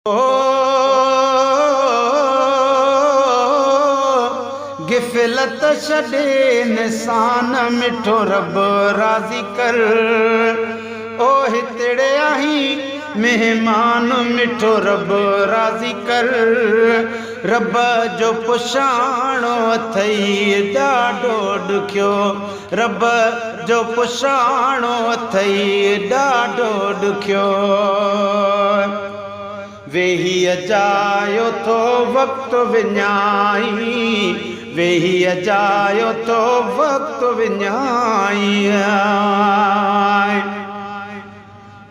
ओ गिफलत छॾे निशान मिठो रब राज़ी कर। ओ हितड़े आहीं मेहमान मिठो रब राज़ी कर। रब जो पुछाणो अथई ॾाढो ॾुखियो, रब जो पुछाणो अथई ॾाढो ॾुखियो। वेही अजायो तो वक्त विञाई, वेही अजायो तो वक्त विञाई।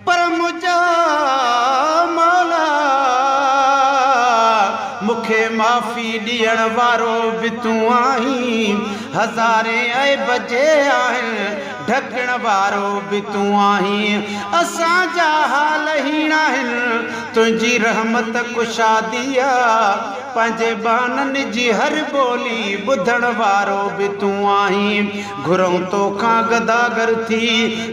पर मुझा मौला मुखे माफ़ी ॾियण वारो भी तू आहीं। हज़ारे ऐब जे आहिनि ढकण वारो भी तू आहीं। असांजा हाल हीण आहिनि तुझी रहमत कुशादिया, पंहिंजे बाननि जी हर बोली ॿुधण वारो भी तू आहीं। घुरूं तोखां गदागर थी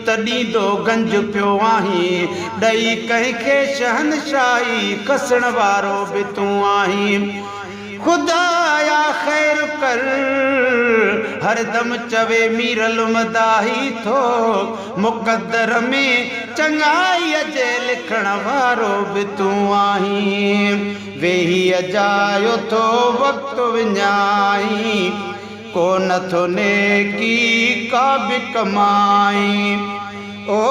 तॾहिं दो गंज पियो आहीं। ॾई कंहिंखे शहनशाही कसण वारो भी तू आहीं। खुदाया ख़ैर कर हरदम चवे मीरल मदाही थो। मुक़द्दर में चङाई जे लिखण वारो भी तू आहीं। वेही अजायो थो वक्त विञाई, को नथो नेकी का भी कमाई। ओ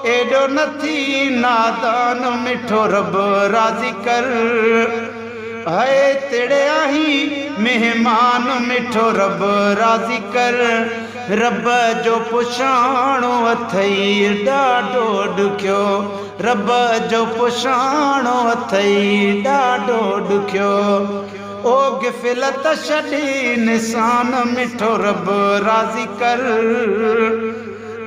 एडो नथी नादान मिठो रब राज़ी कर। है तेड़े आहीं मेहमान मिठो रब राज़ी कर। रब जो पुछाणो अथई ॾाढो ॾुखियो, रब जो पुछाणो अथई ॾाढो ॾुखियो। ओ गिफलत छॾी निशान मिठो रब राज़ी कर।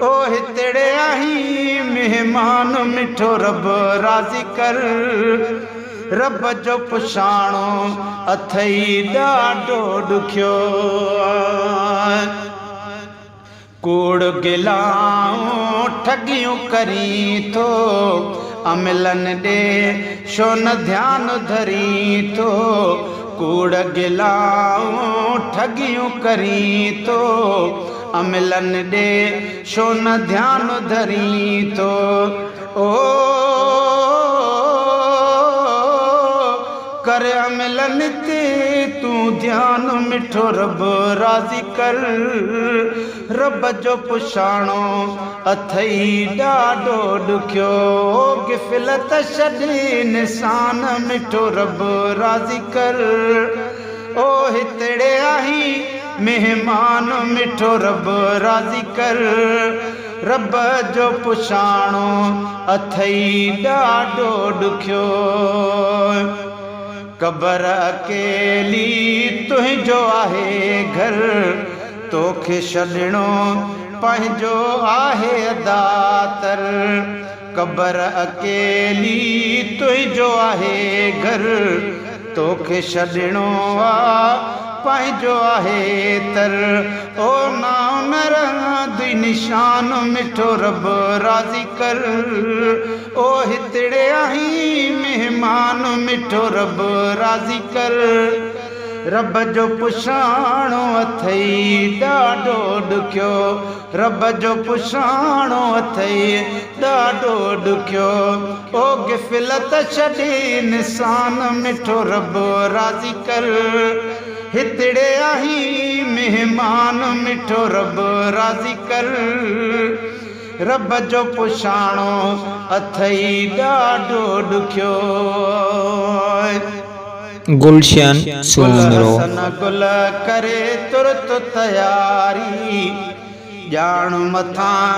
ओ हितड़े आहीं मेहमान मिठो रब राज़ी कर। रब जो पुछाणो अथई ॾाढो ॾुखियो। कूड़ गिलाऊं ठगियूं करी थो, अमलन ॾे छो न ध्यानु धरी थो। कूड़ गिलाऊं ठगियूं करी थो, अमलन ॾे छो न ध्यानु धरी थो। ओ कर अमलन ते तू ध्यान मिठो रब राज़ी कर। रब जो पुछाणो अथई ॾाढो ॾुखियो। गिफलत छॾे निशान मिठो रब राज़ी कर। ओ हितड़े आहीं मेहमान मिठो रब राज़ी कर। रब जो पुछाणो अथई ॾाढो ॾुखियो। कबर अकेली तुंहिंजो आहे घर, तोखे छॾिणो पंहिंजो आहे दातर। कबर अकेली तुंहिंजो आहे घर, तोखे छॾिणो पंहिंजो आहे तर। ओ नाम रहंदी निशान मिठो रब राज़ी कर। ओ हितड़े आहीं मेहमान मिठो रब राज़ी कर। रब जो पुछाणो अथई ॾाढो ॾुखियो, रब जो पुछाणो अथई ॾाढो ॾुखियो। ओ गिफलत छॾे निशान मिठो रब राज़ी कर। हितड़े आहीं मेहमान मिठो रब राज़ी कर। रब जो पुछाणो अथई ॾाढो ॾुखियो। गुलशन सुमरो गुल करे तुरत तयारी, ॼाण मथां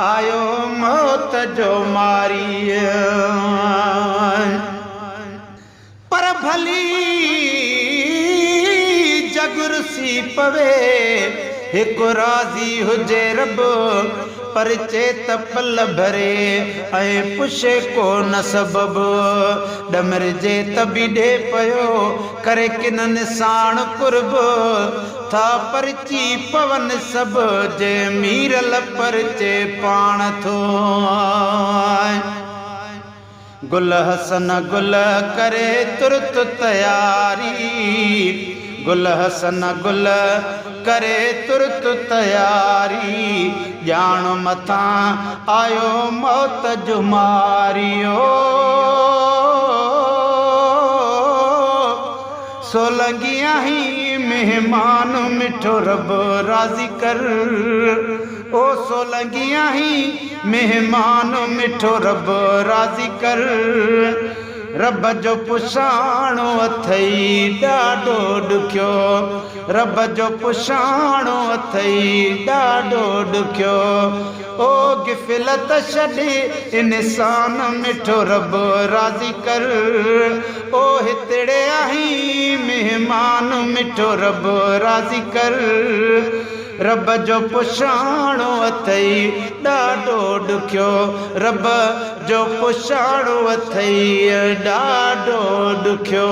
आयो मौत जो मारी। पर भली जगुरसी पवे हिकु राज़ी हुजे रब। पर चेत पल भरे ऐं पुछे को न सबब। ॾमरजे त बि ॾे पियो करे किननि साण कुर्ब। था परची पवन सब जे मीरल परचे पाण थो। गुल हसन गुल करे तुरत तयारी, गुल हसन गुल करे तुरत तयारी, जान मथा आयो मौत जुमारियो। सोलंगियां ही मेहमान मिठो रब राजी कर, ओ सोलंगियां ही मेहमान मिठो रब राजी कर। रब जो पुछाणो अथई ॾाढो ॾुखियो, रब जो पुछाणो अथई ॾाढो ॾुखियो। ओ गिफ़लत छॾे इंसान मिठो रब राज़ी कर, ओ हितड़े आहीं मेहमान मिठो रब राज़ी कर। रब जो पुछाणो अथई ॾाढो ॾुखियो, रब जो पुछाणो अथई ॾाढो ॾुखियो।